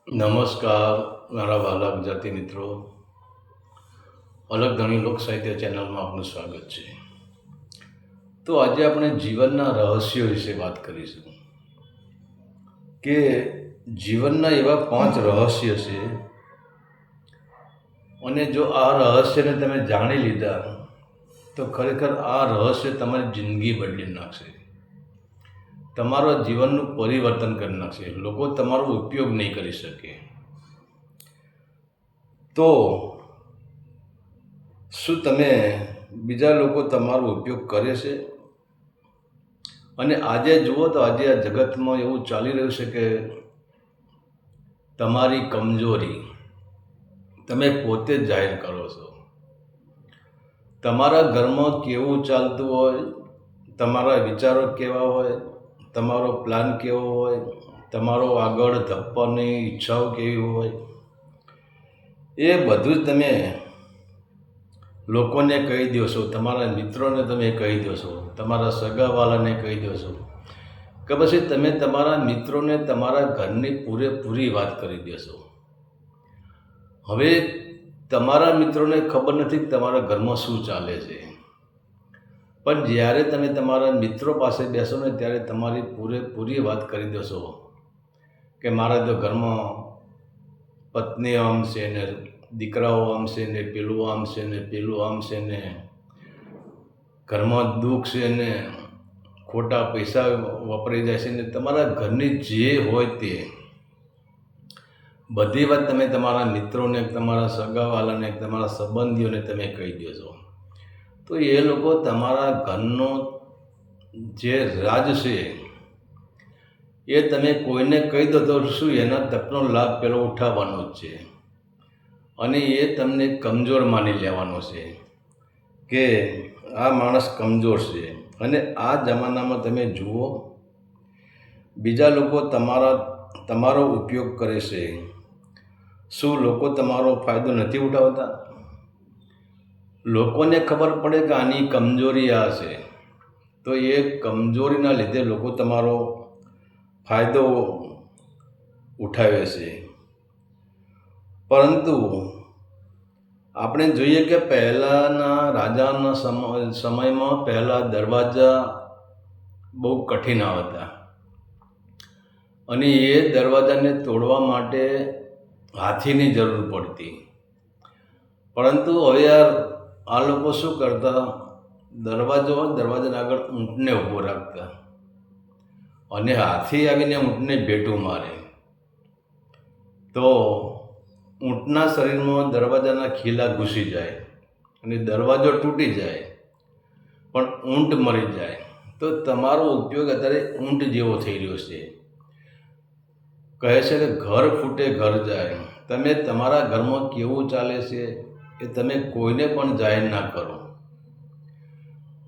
નમસ્કાર મારા વહાલા ગુજરાતી મિત્રો. અલગ ધણી લોક સાહિત્ય ચેનલમાં આપનું સ્વાગત છે. તો આજે આપણે જીવનના રહસ્યો વિશે વાત કરીશું કે જીવનના એવા 5 રહસ્ય છે અને જો આ રહસ્યને તમે જાણી લીધા તો ખરેખર આ રહસ્ય તમારી જિંદગી બદલી નાખશે, તમારા જીવનનું પરિવર્તન કરી નાખશે. લોકો તમારો ઉપયોગ નહીં કરી શકે. તો શું તમે બીજા લોકો તમારો ઉપયોગ કરે છે? અને આજે જુઓ તો આજે આ જગતમાં એવું ચાલી રહ્યું છે કે તમારી કમજોરી તમે પોતે જ જાહેર કરો છો. તમારા ઘરમાં કેવું ચાલતું હોય, તમારા વિચારો કેવા હોય, તમારો પ્લાન કેવો હોય, તમારો આગળ ધપવાની ઈચ્છાઓ કેવી હોય, એ બધું જ તમે લોકોને કહી દો છો. તમારા મિત્રોને તમે કહી દો છો, તમારા સગાવાલાને કહી દો છો, કે પછી તમે તમારા મિત્રોને તમારા ઘરની પૂરેપૂરી વાત કરી દેશો. હવે તમારા મિત્રોને ખબર નથી કે તમારા ઘરમાં શું ચાલે છે, પણ જ્યારે તમે તમારા મિત્રો પાસે બેસો ને ત્યારે તમારી પૂરેપૂરી વાત કરી દેશો કે મારા તો ઘરમાં પત્ની આમ છે ને, દીકરાઓ આમ છે ને, પેલું આમ છે ને, પેલું આમ છે ને, ઘરમાં દુઃખ છે ને, ખોટા પૈસા વપરાઈ જાય છે ને. તમારા ઘરની જે હોય તે બધી વાત તમે તમારા મિત્રોને, તમારા સગાવાલાને, તમારા સંબંધીઓને તમે કહી દો છો. તો એ લોકો તમારા ઘરનો જે રાજ છે એ તમે કોઈને કહી દો તો શું એના તકનો લાભ પેલો ઉઠાવવાનો જ છે અને એ તમને કમજોર માની લેવાનો છે કે આ માણસ કમજોર છે. અને આ જમાનામાં તમે જુઓ, બીજા લોકો તમારો ઉપયોગ કરે છે. શું લોકો તમારો ફાયદો નથી ઉઠાવતા? લોકોને ખબર પડે કે આની કમજોરી આ છે, તો એ કમજોરીના લીધે લોકો તમારો ફાયદો ઉઠાવે છે. પરંતુ આપણે જોઈએ કે પહેલાંના રાજાના સમયમાં પહેલાં દરવાજા બહુ કઠિન હતા અને એ દરવાજાને તોડવા માટે હાથીની જરૂર પડતી. પરંતુ હવે આ લોકો શું કરતા, દરવાજાના આગળ ઊંટને ઊભો રાખતા અને હાથી આવીને ઊંટને ભેટું મારે તો ઊંટના શરીરમાં દરવાજાના ખીલા ઘૂસી જાય અને દરવાજો તૂટી જાય, પણ ઊંટ મરી જાય. તો તમારો ઉપયોગ અત્યારે ઊંટ જેવો થઈ રહ્યો છે. કહે છે કે ઘર ફૂટે ઘર જાય. તમે તમારા ઘરમાં કેવું ચાલે છે એ તમે કોઈને પણ જાહેર ના કરો,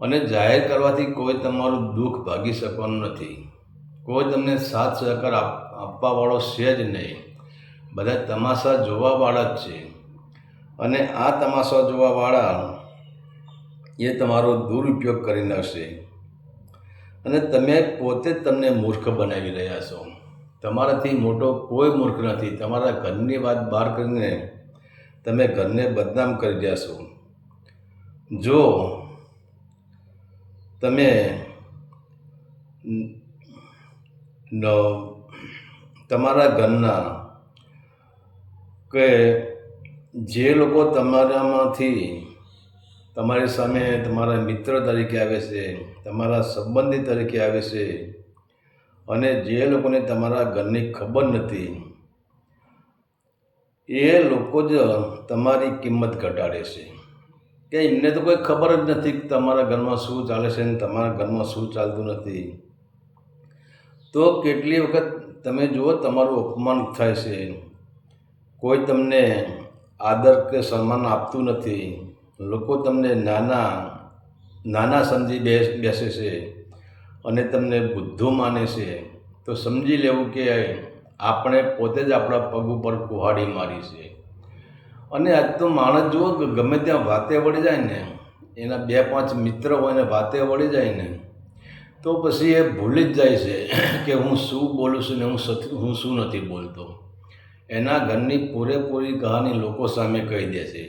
અને જાહેર કરવાથી કોઈ તમારું દુઃખ ભાગી શકવાનું નથી. કોઈ તમને સાથ સહકાર આપવાવાળો છે જ નહીં. બધા તમાશા જોવાવાળા જ છે અને આ તમાશા જોવાવાળા એ તમારો દુરુપયોગ કરી નાખશે અને તમે પોતે જ તમને મૂર્ખ બનાવી રહ્યા છો. તમારાથી મોટો કોઈ મૂર્ખ નથી. તમારા ઘરની વાત બહાર કરીને તમે ઘરને બદનામ કરી રહ્યા છો. જો તમે તમારા ઘરના કે જે લોકો તમારી સામે તમારા મિત્ર તરીકે આવે છે, તમારા સંબંધી તરીકે આવે છે, અને જે લોકોને તમારા ઘરની ખબર નથી, એ લોકો જ તમારી કિંમત ઘટાડે છે કે એમને તો કોઈ ખબર જ નથી કે તમારા ઘરમાં શું ચાલે છે ને તમારા ઘરમાં શું ચાલતું નથી. તો કેટલી વખત તમે જુઓ તમારું અપમાન થાય છે, કોઈ તમને આદર કે સન્માન આપતું નથી, લોકો તમને નાના સમજી બેસે છે અને તમને બુદ્ધુ માને છે. તો સમજી લેવું કે આપણે પોતે જ આપણા પગ ઉપર કુહાડી મારી છે. અને આજ તો માણસ જુઓ કે ગમે ત્યાં વાતે વળી જાય ને, એના 2-5 મિત્ર હોય ને વાતે વળી જાય ને, તો પછી એ ભૂલી જ જાય છે કે હું શું બોલું છું ને હું શું નથી બોલતો. એના ઘરની પૂરેપૂરી કહાની લોકો સામે કહી દે છે.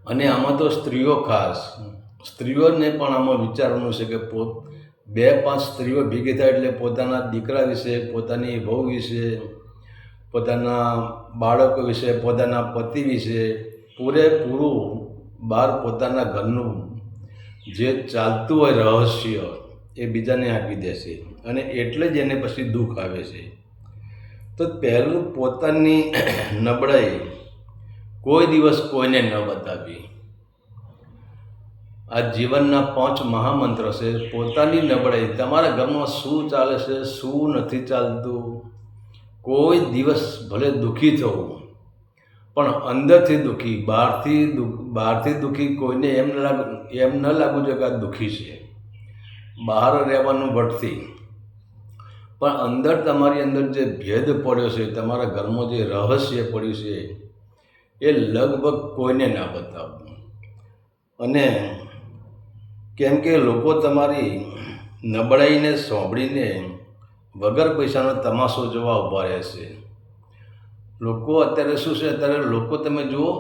અને આમાં તો સ્ત્રીઓ ખાસ, સ્ત્રીઓને પણ આમાં વિચારવાનું છે કે 2-5 સ્ત્રીઓ ભેગી થાય એટલે પોતાના દીકરા વિશે, પોતાની વહુ વિશે, પોતાના બાળકો વિશે, પોતાના પતિ વિશે પૂરેપૂરું બહાર પોતાના ઘરનું જે ચાલતું હોય રહસ્ય એ બીજાને આપી દેશે. અને એટલે જ એને પછી દુઃખ આવે છે. તો પહેલું પોતાની નબળાઈ કોઈ દિવસ કોઈને ન બતાવવી. આ જીવનના 5 મહામંત્ર છે. પોતાની નબળાઈ, તમારા ઘરમાં શું ચાલે છે, શું નથી ચાલતું, કોઈ દિવસ ભલે દુઃખી થવું પણ અંદરથી દુઃખી, બહારથી દુઃખી કોઈને એમ ન લાગવું જોઈએ કે આ દુઃખી છે. બહાર રહેવાનું વટથી પણ અંદર તમારી અંદર જે ભેદ પડ્યો છે, તમારા ઘરમાં જે રહસ્ય પડ્યું છે એ લગભગ કોઈને ના બતાવવું. અને કેમ કે લોકો તમારી નબળાઈને સાંભળીને વગર પૈસાનો તમાશો જોવા ઊભા રહે છે. લોકો અત્યારે શું છે, અત્યારે લોકો તમે જુઓ,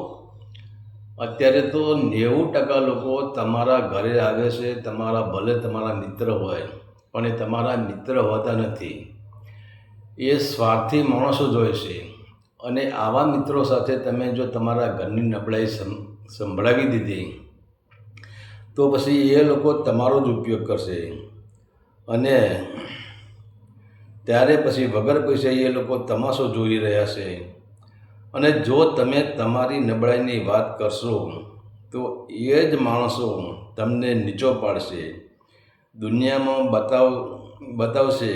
અત્યારે તો 90% લોકો તમારા ઘરે આવે છે, ભલે તમારા મિત્ર હોય પણ એ તમારા મિત્ર હોતા નથી. એ સ્વાર્થી માણસો જ હોય છે. અને આવા મિત્રો સાથે તમે જો તમારા ઘરની નબળાઈ સંભળાવી દીધી તો પછી એ લોકો તમારો જ ઉપયોગ કરશે. અને ત્યારે પછી વગર પૈસે એ લોકો તમાશો જોઈ રહ્યા છે. અને જો તમે તમારી નબળાઈની વાત કરશો તો એ જ માણસો તમને નીચો પાડશે. દુનિયામાં બતાવશે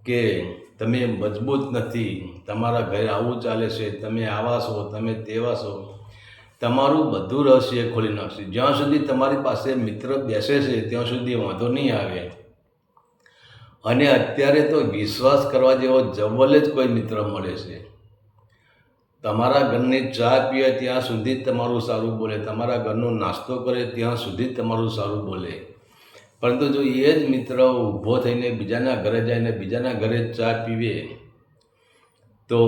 કે તમે મજબૂત નથી, તમારા ઘરે આવું ચાલે છે, તમે આવા છો, તમે તેવા છો. તમારું બધું રહસ્ય ખોલી નાખશે. જ્યાં સુધી તમારી પાસે મિત્ર બેસે છે ત્યાં સુધી વાંધો નહીં આવે. અને અત્યારે તો વિશ્વાસ કરવા જેવો જવલ જ કોઈ મિત્ર મળે છે. તમારા ઘરની ચા પીએ ત્યાં સુધી જ તમારું સારું બોલે, તમારા ઘરનો નાસ્તો કરે ત્યાં સુધી જ તમારું સારું બોલે. પરંતુ જો એ જ મિત્ર ઊભો થઈને બીજાના ઘરે જઈને બીજાના ઘરે ચા પીવે તો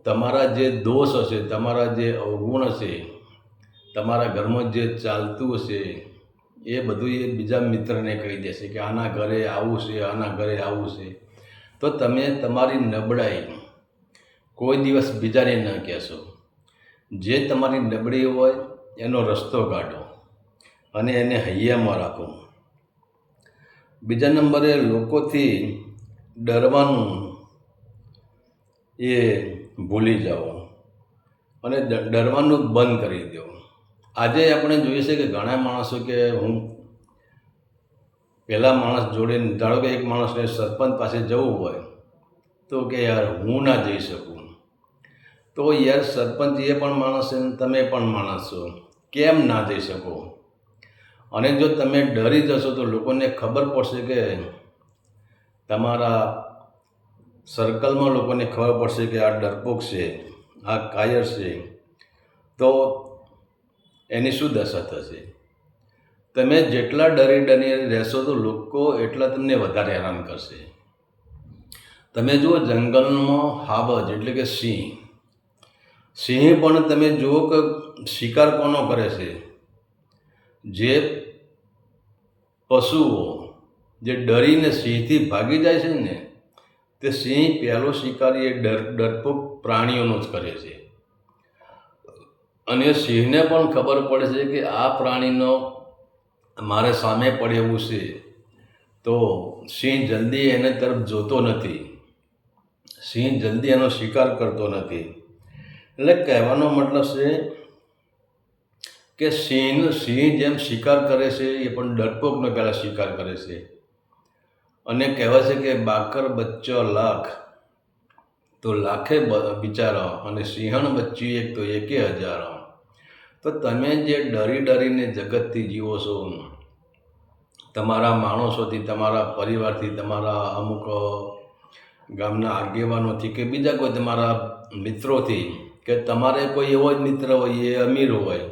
તમારા જે દોષ હશે, તમારા જે અવગુણ હશે, તમારા ઘરમાં જે ચાલતું હશે એ બધું એ બીજા મિત્રને કહી દેશે કે આના ઘરે આવું છે, આના ઘરે આવું છે. તો તમે તમારી નબળાઈ કોઈ દિવસ બીજાને ન કહેશો. જે તમારી નબળી હોય એનો રસ્તો કાઢો અને એને હૈયામાં રાખો. બીજા નંબરે લોકોથી ડરવાનું એ ભૂલી જાઓ અને ડરવાનું બંધ કરી દો. આજે આપણે જોઈએ છે કે ઘણા માણસો કે હું પહેલાં માણસ જોડે, ધારો કે એક માણસને સરપંચ પાસે જવું હોય તો કે યાર હું ના જઈ શકું. તો યાર સરપંચ એ પણ માણસ છે, તમે પણ માણસ છો, કેમ ના જઈ શકો? અને જો તમે ડરી જશો તો લોકોને ખબર પડશે કે તમારા સર્કલમાં લોકોને ખબર પડશે કે આ ડરપોક છે, આ કાયર છે. તો એની શું દશા થશે? તમે જેટલા ડરીને રહેશો તો લોકો એટલા તમને વધારે હેરાન કરશે. તમે જુઓ જંગલમાં હાવજ એટલે કે સિંહ પણ તમે જુઓ કે શિકાર કોનો કરે છે? જે પશુઓ જે ડરીને સિંહથી ભાગી જાય છે ને, તે સિંહ પહેલો શિકારી એ ડરપોક પ્રાણીઓનો જ કરે છે. અને સિંહને પણ ખબર પડે છે કે આ પ્રાણીનો મારે સામે પડે એવું છે, તો સિંહ જલ્દી એને તરફ જોતો નથી, સિંહ જલ્દી એનો શિકાર કરતો નથી. એટલે કહેવાનો મતલબ છે કે સિંહ જેમ શિકાર કરે છે એ પણ ડરપોકનો પહેલાં શિકાર કરે છે. અને કહેવાય છે કે બાકર બચ્ચો લાખ તો લાખે બિચારા, અને સિંહણ બચ્ચી એક તો એકે હજારો. તો તમે જે ડરીને જગતથી જીવો છો, તમારા માણસોથી, તમારા પરિવારથી, તમારા અમુક ગામના આગેવાનોથી કે બીજા કોઈ તમારા મિત્રોથી, કે તમારે કોઈ એવો જ મિત્ર હોય એ અમીર હોય,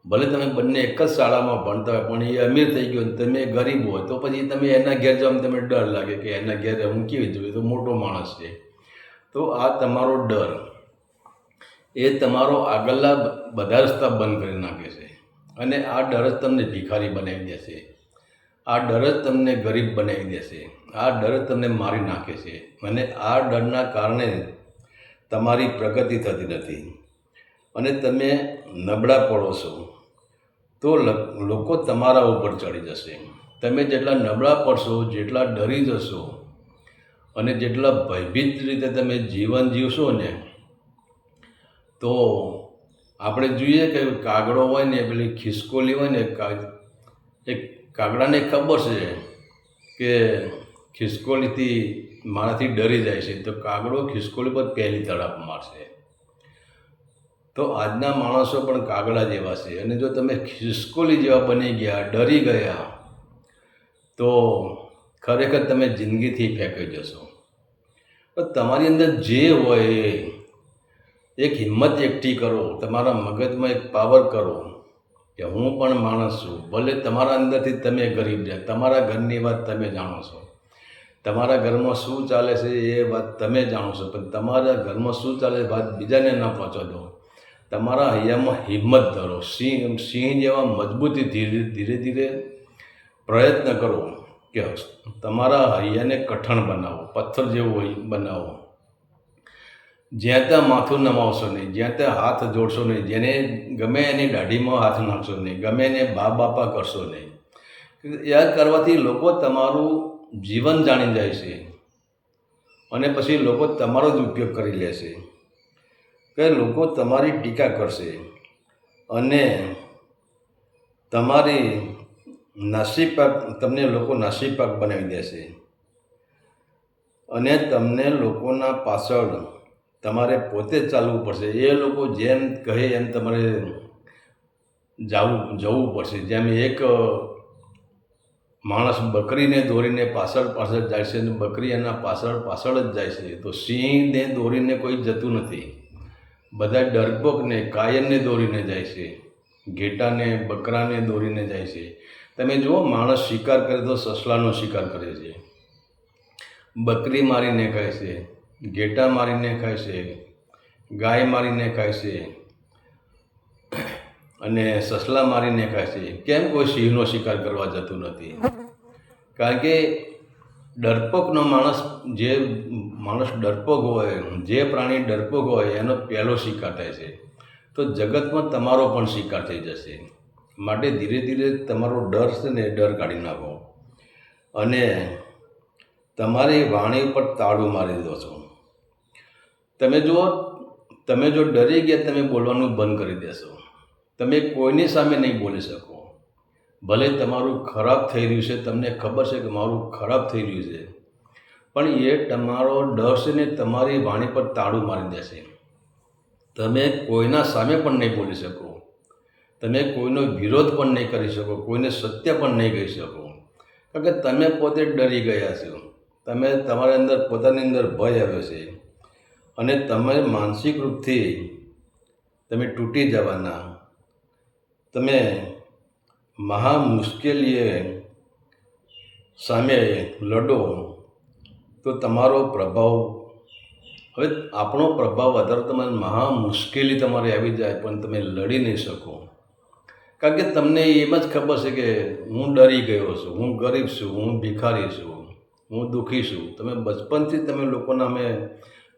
ભલે તમે બંને એક જ શાળામાં ભણતા હોય પણ એ અમીર થઈ ગયો તમે ગરીબ હોય, તો પછી તમે એના ઘેર જવામાં તમને ડર લાગે કે એના ઘેર હું કેવી જોઈએ, તો મોટો માણસ છે. તો તો આ તમારો ડર એ તમારો આગળના બધા રસ્તા બંધ કરી નાખે છે અને આ ડર જ તમને ભિખારી બનાવી દેશે. આ ડર જ તમને ગરીબ બનાવી દેશે. આ ડર જ તમને મારી નાખે છે અને આ ડરના કારણે તમારી પ્રગતિ થતી નથી અને તમે નબળા પડો છો. તો લોકો તમારા ઉપર ચડી જશે. તમે જેટલા નબળા પડશો, જેટલા ડરી જશો અને જેટલા ભયભીત રીતે તમે જીવન જીવશો ને, તો આપણે જોઈએ કે કાગડો હોય ને, પેલી ખિસકોલી હોય ને, એક કાગડાને ખબર છે કે ખિસકોલીથી મારાથી ડરી જાય છે, તો કાગડો ખિસકોલી પર પહેલી તડપ મારશે. તો આજના માણસો પણ કાગડા જેવા છે અને જો તમે ખિસકોલી જેવા બની ગયા, ડરી ગયા, તો ખરેખર તમે જિંદગીથી ફેંકાઈ જશો. તો તમારી અંદર જે હોય એક હિંમત એકઠી કરો, તમારા મગજમાં એક પાવર કરો કે હું પણ માણસ છું. ભલે તમારા અંદરથી તમે ગરીબ રહ્યા, તમારા ઘરની વાત તમે જાણો છો, તમારા ઘરમાં શું ચાલે છે એ વાત તમે જાણો છો, પણ તમારા ઘરમાં શું ચાલે છે વાત બીજાને ના પહોંચવા દો. તમારા હૈયામાં હિંમત ધરો, સિંહ જેવા મજબૂતીથી ધીરે ધીરે પ્રયત્ન કરો કે તમારા હૈયાને કઠણ બનાવો, પથ્થર જેવું બનાવો. જ્યાં ત્યાં માથું નમાવશો નહીં, જ્યાં ત્યાં હાથ જોડશો નહીં, જેને ગમે એની દાઢીમાં હાથ નાખશો નહીં, ગમે એને બાપા કરશો નહીં. યાદ કરવાથી લોકો તમારું જીવન જાણી જાય છે અને પછી લોકો તમારો જ ઉપયોગ કરી લેશે, કે લોકો તમારી ટીકા કરશે અને તમારી તમને લોકો નાસીપાક બનાવી દેશે અને તમને લોકોના પાછળ તમારે પોતે જ ચાલવું પડશે. એ લોકો જેમ કહે એમ તમારે જવું પડશે. જેમ એક માણસ બકરીને દોરીને પાછળ જાય છે અને બકરી એના પાછળ જ જાય છે, તો સિંહને દોરીને કોઈ જતું નથી. બધા ડરપોકને, કાયરને દોરીને જાય છે, ઘેટાને, બકરાને દોરીને જાય છે. તમે જુઓ, માણસ શિકાર કરે તો સસલાનો શિકાર કરે છે, બકરી મારીને ખાય છે, ઘેટા મારીને ખાય છે, ગાય મારીને ખાય છે અને સસલા મારીને ખાય છે. કેમ કોઈ સિંહનો શિકાર કરવા જતું નથી? કારણ કે ડરપોકનો માણસ, જે માણસ ડરપોક હોય, જે પ્રાણી ડરપોક હોય એનો પહેલો શિકાર થાય છે. તો જગતમાં તમારો પણ શિકાર થઈ જશે. માટે ધીરે ધીરે તમારો ડર છે ને, ડર કાઢી નાખો અને તમારી વાણી ઉપર તાળું મારી દો છો. તમે જો ડરી ગયા, તમે બોલવાનું બંધ કરી દેશો. તમે કોઈની સામે નહીં બોલી શકો. ભલે તમારું ખરાબ થઈ રહ્યું છે, તમને ખબર છે કે મારું ખરાબ થઈ રહ્યું છે, પણ એ તમારો ડર છે ને તમારી વાણી પર તાળું મારી દેશે. તમે કોઈના સામે પણ નહીં બોલી શકો, તમે કોઈનો વિરોધ પણ નહીં કરી શકો, કોઈને સત્ય પણ નહીં કહી શકો, કારણ કે તમે પોતે ડરી ગયા છો. તમારી અંદર, પોતાની અંદર ભય આવ્યો છે અને તમે માનસિક રૂપથી તમે તૂટી જવાના. તમે મહા મુશ્કેલીએ સામે લડો તો તમારો પ્રભાવ, હવે આપણો પ્રભાવ વધારે, તમારે મહા મુશ્કેલી તમારે આવી જાય પણ તમે લડી નહીં શકો, કારણ કે તમને એમ જ ખબર છે કે હું ડરી ગયો છું, હું ગરીબ છું, હું ભિખારી છું, હું દુઃખી છું. તમે બચપનથી તમે લોકોના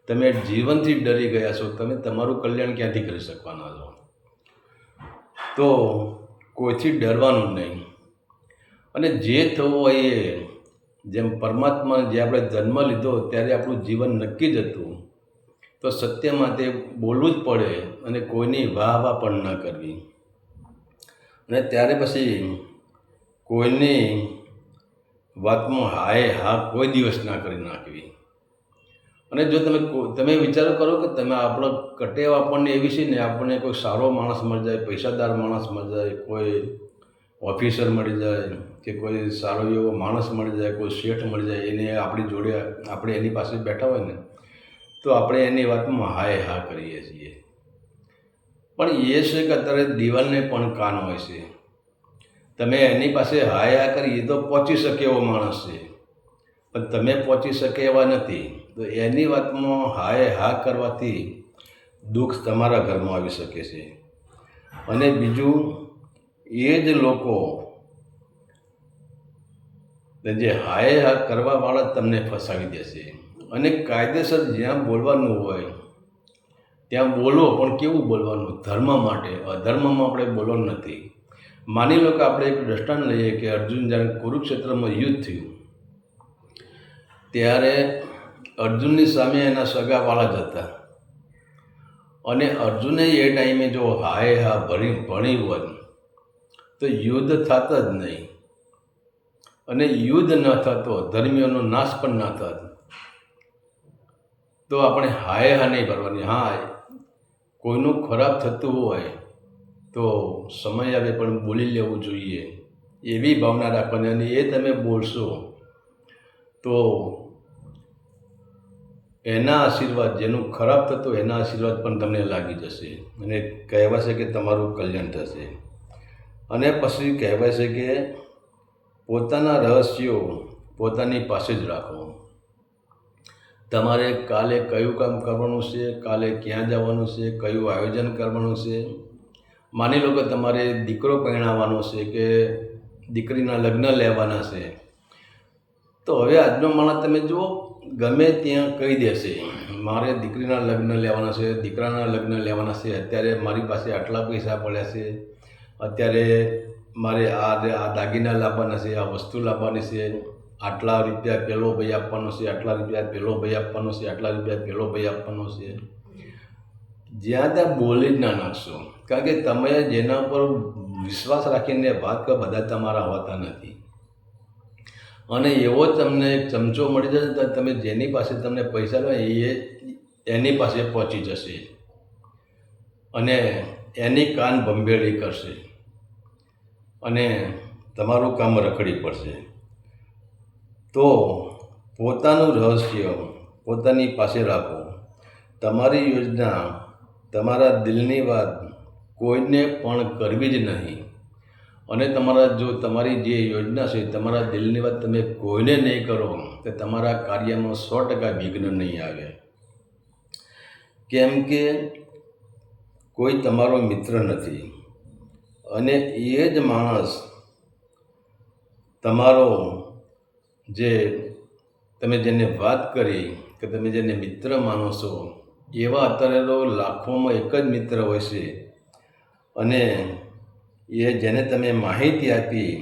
તમે જીવનથી ડરી ગયા છો. તમે તમારું કલ્યાણ ક્યાંથી કરી શકવાના છો? તો કોઈથી ડરવાનું નહીં અને જે થવું હોય એ, જેમ પરમાત્મા, જે આપણે જન્મ લીધો ત્યારે આપણું જીવન નક્કી જ હતું, તો સત્ય માટે બોલવું જ પડે અને કોઈની વાહ પણ ન કરવી. અને ત્યારે પછી કોઈની વાતમાં હા કોઈ દિવસ ના કરી નાખવી. અને જો તમે વિચારો કરો કે તમે આપણો કટેવ આપણને એવી છે ને, આપણને કોઈ સારો માણસ મળી જાય, પૈસાદાર માણસ મળી જાય, કોઈ ઓફિસર મળી જાય કે કોઈ સારો એવો માણસ મળી જાય, કોઈ શેઠ મળી જાય, એને આપણી જોડે આપણે એની પાસે બેઠા હોય ને, તો આપણે એની વાતમાં હા કરીએ છીએ. પણ એ છે કે અત્યારે દિવાલને પણ કાન હોય છે. તમે એની પાસે હા કરી, એ તો પહોંચી શકે એવો માણસ છે, પણ તમે પહોંચી શકે એવા નથી. તો તો એની વાતમાં હાએ હા કરવાથી દુઃખ તમારા ઘરમાં આવી શકે છે. અને બીજું, એ જ લોકો જે હાએ હા કરવાવાળા તમને ફસાવી દેશે. અને કાયદેસર જ્યાં બોલવાનું હોય ત્યાં બોલો, પણ કેવું બોલવાનું? ધર્મ માટે. અધર્મમાં આપણે બોલવાનું નથી. માની લો કે આપણે એક દ્રષ્ટાંત લઈએ કે અર્જુન જ્યારે કુરુક્ષેત્રમાં યુદ્ધ થયું ત્યારે અર્જુનની સામે એના સગાવાળા જ હતા, અને અર્જુને એ ટાઈમે જો હાએ હા ભણી હોત તો યુદ્ધ થત જ નહીં, અને યુદ્ધ ન થતો, ધર્મીઓનો નાશ પણ ન થત. તો આપણે હાએ હા નહીં ભરવાની. હા, કોઈનું ખરાબ થતું હોય તો સમય આવે પણ બોલી લેવું જોઈએ, એવી ભાવના રાખવાની. અને એ તમે બોલશો તો એના આશીર્વાદ, જેનું ખરાબ થતું એના આશીર્વાદ પણ તમને લાગી જશે, અને કહેવાય છે કે તમારું કલ્યાણ થશે. અને પછી કહેવાય છે કે પોતાના રહસ્યો પોતાની પાસે જ રાખો. તમારે કાલે કયું કામ કરવાનું છે, કાલે ક્યાં જવાનું છે, કયું આયોજન કરવાનું છે. માની લો કે તમારે દીકરો પરણાવવાનો છે કે દીકરીના લગ્ન લેવાના છે, તો હવે આજનો માણસ તમે જુઓ, ગમે ત્યાં કહી દેશે મારે દીકરીના લગ્ન લેવાના છે, દીકરાના લગ્ન લેવાના છે, અત્યારે મારી પાસે આટલા પૈસા પડ્યા છે, અત્યારે મારે આ દાગીના લાવવાના છે, આ વસ્તુ લાવવાની છે, આટલા રૂપિયા પેલો ભાઈ આપવાનો છે, આટલા રૂપિયા પેલો ભાઈ આપવાનો છે, આટલા રૂપિયા પેલો ભાઈ આપવાનો છે. જ્યાં ત્યાં બોલી જ ના નાખશો, કારણ કે તમે જેના ઉપર વિશ્વાસ રાખીને વાત કરો, બધા તમારા હોતા નથી. અને એવો તમને એક ચમચો મળી જશે તો તમે જેની પાસે તમને પૈસા લો એ એની પાસે પહોંચી જશે અને એની કાન ભંભેળી કરશે અને તમારું કામ રખડી પડશે. તો પોતાનું રહસ્ય પોતાની પાસે રાખો. તમારી યોજના, તમારા દિલની વાત કોઈને પણ કરવી જ નહીં. અને તમારી જે યોજના છે, તમારા દિલની વાત તમે કોઈને નહીં કરો તો તમારા કાર્યમાં 100% વિઘ્ન નહીં આવે. કેમ કે કોઈ તમારો મિત્ર નથી, અને એ જ માણસ તમારો જે તમે જેને વાત કરી કે તમે જેને મિત્ર માનો છો, એવા અત્યારે તો લાખોમાં એક જ મિત્ર હોય છે. અને એ જેને તમે માહિતી આપી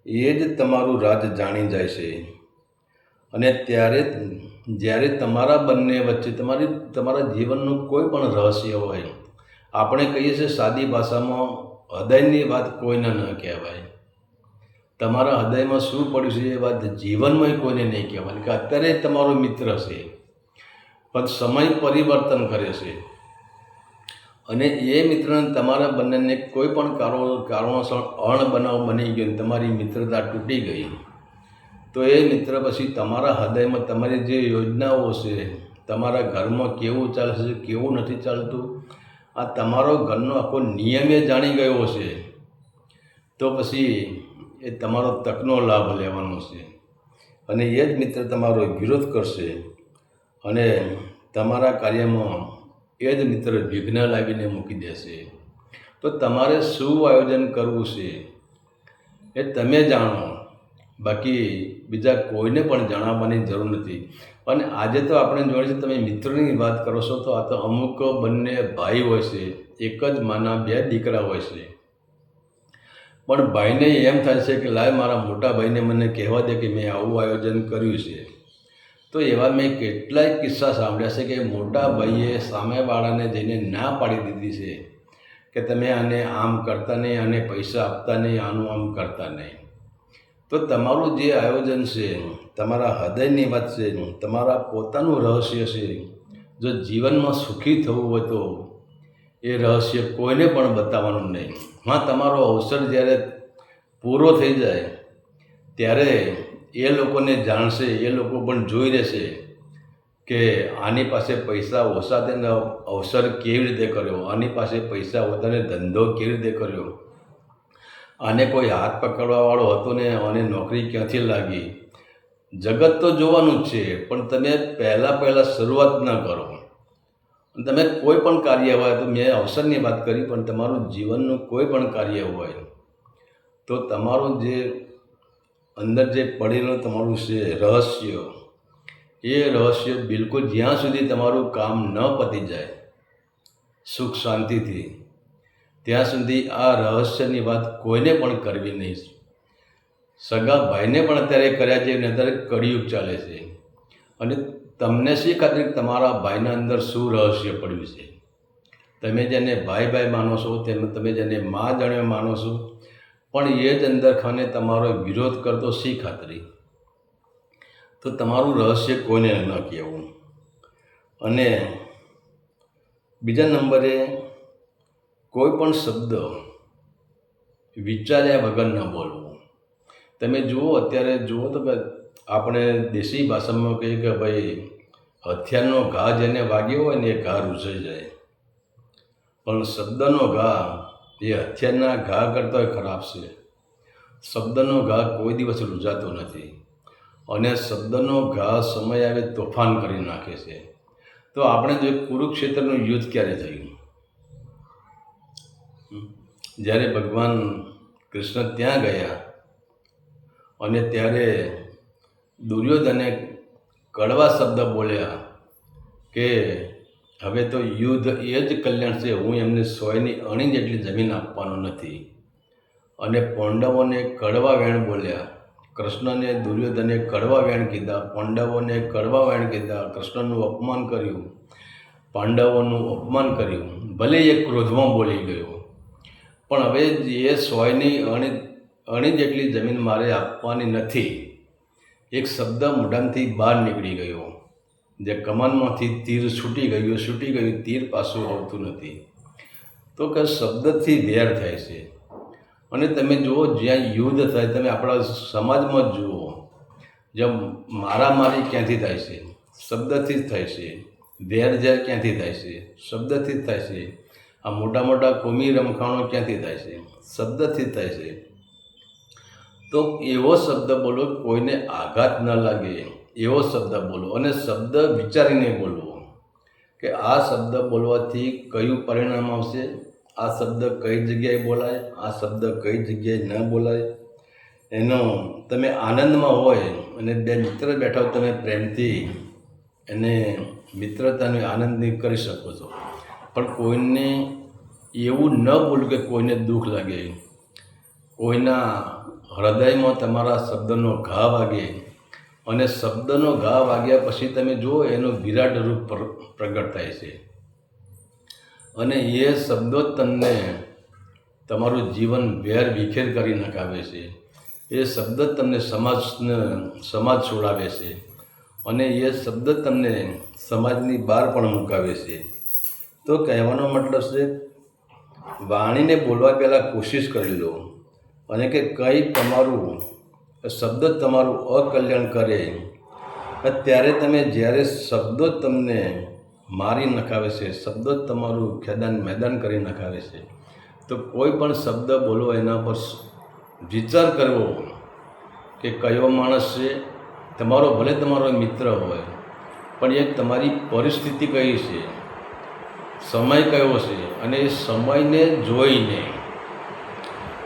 એ જ તમારું રાજ જાણી જાય છે. અને જ્યારે તમારા બંને વચ્ચે તમારા જીવનનું કોઈ પણ રહસ્ય હોય, આપણે કહીએ છીએ સાદી ભાષામાં, હૃદયની વાત કોઈને ન કહેવાય. તમારા હૃદયમાં શું પડ્યું છે એ વાત જીવનમાં કોઈને નહીં કહેવાની, કે અત્યારે તમારો મિત્ર છે પણ સમય પરિવર્તન કરે છે. અને એ મિત્રને તમારા બંનેને કોઈ પણ કારણોસર અણબનાવ બની ગયો, તમારી મિત્રતા તૂટી ગઈ, તો એ મિત્ર પછી તમારા હૃદયમાં તમારી જે યોજનાઓ છે, તમારા ઘરમાં કેવું ચાલશે, કેવું નથી ચાલતું, આ તમારો ઘરનો આખો નિયમ એ જાણી ગયો છે. તો પછી એ તમારો તકનો લાભ લેવાનો છે, અને એ જ મિત્ર તમારો વિરોધ કરશે, અને તમારા કાર્યમાં એ જ મિત્ર વિઘ્ન લાવીને મૂકી દેશે. તો તમારે શું આયોજન કરવું છે એ તમે જાણો, બાકી બીજા કોઈને પણ જણાવવાની જરૂર નથી. અને આજે તો આપણે જોઈએ છે, તમે મિત્રની વાત કરો છો તો આ તો અમુક બંને ભાઈ હોય છે, એક જ માના 2 દીકરા હોય છે, પણ ભાઈને એમ થાય છે કે લાય મારા મોટા ભાઈને મને કહેવા દે કે મેં આવું આયોજન કર્યું છે. તો એવા મેં કેટલાય કિસ્સા સાંભળ્યા છે કે મોટા ભાઈએ સામેવાળાને જઈને ના પાડી દીધી છે કે તમે આને આમ કરતા નહીં, આને પૈસા આપતા નહીં, આનું આમ કરતા નહીં. તો તમારું જે આયોજન છે, તમારા હૃદયની વાત છે, તમારા પોતાનું રહસ્ય છે, જો જીવનમાં સુખી થવું હોય તો એ રહસ્ય કોઈને પણ બતાવવાનું નહીં. હા, તમારો અવસર જ્યારે પૂરો થઈ જાય ત્યારે એ લોકોને જાણશે, એ લોકો પણ જોઈ રહેશે કે આની પાસે પૈસા ઓછા તેને અવસર કેવી રીતે કર્યો, આની પાસે પૈસા વધારે ધંધો કેવી રીતે કર્યો, આને કોઈ હાથ પકડવાવાળો હતો ને આને નોકરી ક્યાંથી લાગી. જગત તો જોવાનું જ છે, પણ તમે પહેલાં શરૂઆત ન કરો. તમે કોઈ પણ કાર્ય હોય, તો મેં અવસરની વાત કરી, પણ તમારું જીવનનું કોઈ પણ કાર્ય હોય તો તમારું જે અંદર જે પડેલું તમારું છે રહસ્ય, એ રહસ્ય બિલકુલ જ્યાં સુધી તમારું કામ ન પતી જાય સુખ શાંતિથી, ત્યાં સુધી આ રહસ્યની વાત કોઈને પણ કરવી નહીં. સગા ભાઈને પણ અત્યારે કર્યા છે, અને અત્યારે કળિયુગ ચાલે છે, અને તમને શી ખાતર તમારા ભાઈના અંદર શું રહસ્ય પડ્યું છે? તમે જેને ભાઈ માનો છો, તમે જેને મા જાણે માનો છો, પણ એ જ અંદર ખાને તમારો વિરોધ કરતો શી ખાતરી? તો તમારું રહસ્ય કોઈને ન કહેવું. અને બીજા નંબરે, કોઈ પણ શબ્દ વિચાર્યા વગર ન બોલવું. તમે જુઓ, અત્યારે જુઓ તો આપણે દેશી ભાષામાં કહીએ કે ભાઈ, હથિયારનો ઘા જેને વાગ્યો હોય ને એ ઘા રૂઝાઈ જાય, પણ શબ્દનો ઘા એ હથિયારના ઘા કરતાં ખરાબ છે. શબ્દનો ઘા કોઈ દિવસ રૂઝાતો નથી, અને શબ્દનો ઘા સમય આવે તોફાન કરી નાખે છે. તો આપણે જો કુરુક્ષેત્રનું યુદ્ધ ક્યારે થયું? જ્યારે ભગવાન કૃષ્ણ ત્યાં ગયા, અને ત્યારે દુર્યોધને કડવા શબ્દ બોલ્યા કે હવે તો યુદ્ધ એ જ કલ્યાણ છે, હું એમને 100ની અણી જેટલી જમીન આપવાનો નથી. અને પાંડવોને કડવા વેણ બોલ્યા. કૃષ્ણને દુર્યોધને કડવા વેણ કીધા, પાંડવોને કડવા વેણ કીધા, કૃષ્ણનું અપમાન કર્યું, પાંડવોનું અપમાન કર્યું. ભલે એ ક્રોધમાં બોલી ગયો, પણ હવે એ 100ની અણી જેટલી જમીન મારે આપવાની નથી, એક શબ્દ મોઢામાંથી બહાર નીકળી ગયો. જે કમાનમાંથી તીર છૂટી ગયું, તીર પાછું આવતું નથી. તો કે શબ્દથી વેર થાય છે. અને તમે જુઓ, જ્યાં યુદ્ધ થાય, તમે આપણા સમાજમાં જ જુઓ, જ્યાં મારામારી ક્યાંથી થાય છે? શબ્દથી જ થાય છે. વેર ઝેર ક્યાંથી થાય છે? શબ્દથી જ થાય છે. આ મોટા મોટા કોમી રમખાણો ક્યાંથી થાય છે? શબ્દથી જ થાય છે. તો એવો શબ્દ બોલો, કોઈને આઘાત ન લાગે એવો શબ્દ બોલો, અને શબ્દ વિચારીને બોલવો કે આ શબ્દ બોલવાથી કયું પરિણામ આવશે, આ શબ્દ કઈ જગ્યાએ બોલાય, આ શબ્દ કઈ જગ્યાએ ન બોલાય. એનો તમે આનંદમાં હોય અને બે મિત્ર બેઠા હોય, તમે પ્રેમથી એને મિત્રતાને આનંદની કરી શકો છો, પણ કોઈને એવું ન બોલવું કે કોઈને દુઃખ લાગે, કોઈના હૃદયમાં તમારા શબ્દનો ઘા વાગે. અને શબ્દનો ઘા વાગ્યા પછી તમે જુઓ, એનું વિરાટ રૂપ પ્રગટ થાય છે. અને એ શબ્દો જ તમને તમારું જીવન વેર વિખેર કરી નખાવે છે. એ શબ્દ જ તમને સમાજ છોડાવે છે, અને એ શબ્દ જ તમને સમાજની બહાર પણ મુકાવે છે. તો કહેવાનો મતલબ છે, વાણીને બોલવા પહેલાં કોશિશ કરી લો, અને કે કંઈ તમારું શબ્દ તમારું અકલ્યાણ કરે, ત્યારે તમે જ્યારે શબ્દો જ તમને મારી નખાવે છે, શબ્દો જ તમારું ખેદાન મેદાન કરી નખાવે છે, તો કોઈ પણ શબ્દ બોલો એના પર વિચાર કરવો કે કયો માણસ છે તમારો. ભલે તમારો મિત્ર હોય, પણ એ તમારી પરિસ્થિતિ કઈ છે, સમય કયો છે, અને એ સમયને જોઈને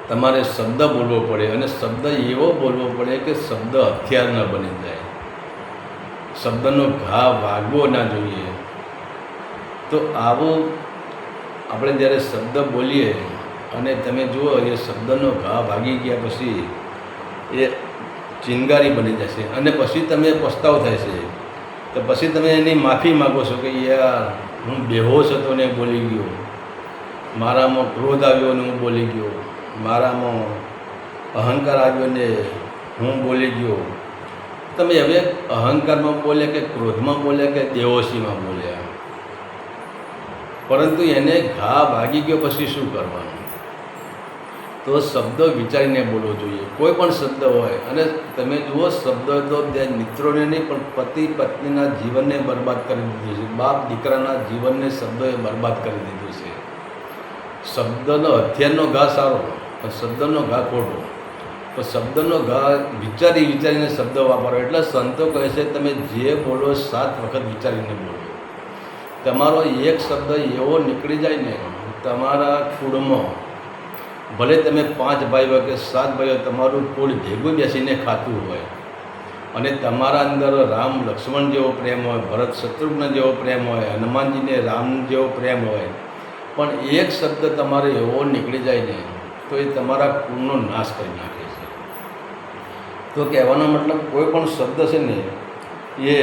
તમારે શબ્દ બોલવો પડે. અને શબ્દ એવો બોલવો પડે કે શબ્દ હથિયાર ન બની જાય, શબ્દનો ઘા વાગવો ના જોઈએ. તો આવો આપણે જ્યારે શબ્દ બોલીએ, અને તમે જુઓ એ શબ્દનો ઘા ભાગી ગયા પછી એ ચિનગારી બની જશે, અને પછી તમે પસ્તાવો થાય છે. તો પછી તમે એની માફી માગો છો કે યાર, હું બેહોશ હતો ને બોલી ગયો, મારામાં ક્રોધ આવ્યો ને હું બોલી ગયો, મારામાં અહંકાર આવ્યો ને હું બોલી ગયો. તમે હવે અહંકારમાં બોલ્યા કે ક્રોધમાં બોલ્યા કે બેહોશીમાં બોલ્યા, પરંતુ એને ઘા ભાગી ગયો પછી શું કરવાનું? તો શબ્દ વિચારીને બોલવો જોઈએ, કોઈ પણ શબ્દ હોય. અને તમે જુઓ, શબ્દ તો બે મિત્રોને નહીં, પણ પતિ પત્નીના જીવનને બરબાદ કરી દીધું છે, બાપ દીકરાના જીવનને શબ્દોએ બરબાદ કરી દીધું છે. શબ્દનો હથિયારનો ઘા સારો, પણ શબ્દનો ઘા ખોટો. તો શબ્દનો ઘા વિચારી વિચારીને શબ્દો વાપરો. એટલે સંતો કહે છે તમે જે બોલો 7 વખત વિચારીને બોલો. તમારો એક શબ્દ એવો નીકળી જાય ને તમારા કુળમાં, ભલે તમે 5 ભાઈ હોય કે 7 ભાઈ હોય, તમારું કુળ ભેગું બેસીને ખાતું હોય અને તમારા અંદર રામ લક્ષ્મણ જેવો પ્રેમ હોય, ભરત શત્રુઘ્ન જેવો પ્રેમ હોય, હનુમાનજીને રામ જેવો પ્રેમ હોય, પણ એક શબ્દ તમારે એવો નીકળી જાય ને તો એ તમારા કુળનો નાશ કરી નાખે છે. તો કહેવાનો મતલબ કોઈ પણ શબ્દ છે ને એ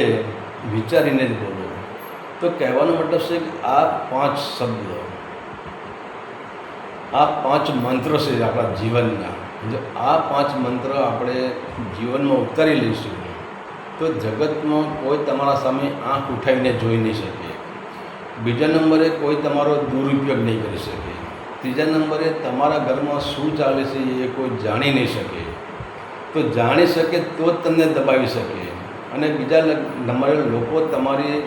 વિચારીને જ બોલો. તો કહેવાનો મતલબ છે કે આ 5 શબ્દ, આ 5 મંત્રો છે આપણા જીવનના. જો આ 5 મંત્ર આપણે જીવનમાં ઉતારી લઈશું તો જગતમાં કોઈ તમારા સામે આંખ ઉઠાવીને જોઈ નહીં શકે. બીજા નંબરે કોઈ તમારો દુરુપયોગ નહીં કરી શકે. ત્રીજા નંબરે તમારા ઘરમાં શું ચાલે છે એ કોઈ જાણી નહીં શકે. તો જાણી શકે તો જ તમને દબાવી શકે. અને બીજા નંબરે લોકો તમારી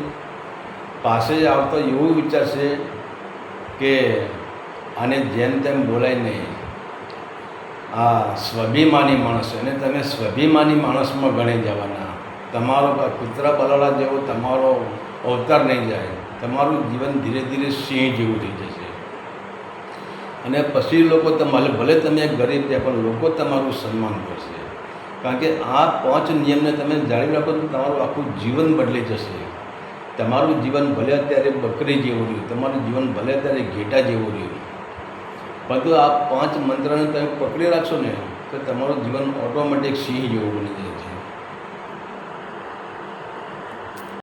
પાસે આવતો એવું વિચારશે કે આને જેમ તેમ બોલાય નહીં, આ સ્વાભિમાની માણસ છે અને તમે સ્વાભિમાની માણસમાં ગણી જવાના. તમારો કૂતરા બલાડા જેવો તમારો અવતાર નહીં જાય. તમારું જીવન ધીરે ધીરે સિંહ જેવું થઈ જશે. અને પછી લોકો તમારે, ભલે તમે ગરીબ છે પણ લોકો તમારું સન્માન કરશે. કારણ કે આ 5 નિયમને તમે જાળવી રાખો તો તમારું આખું જીવન બદલી જશે. તમારું જીવન ભલે અત્યારે બકરી જેવું રહ્યું, તમારું જીવન ભલે અત્યારે ઘેટા જેવું રહ્યું, પરંતુ આ 5 મંત્રને તમે પકડી રાખશો ને તો તમારું જીવન ઓટોમેટિક સિંહ જેવું બની જશે.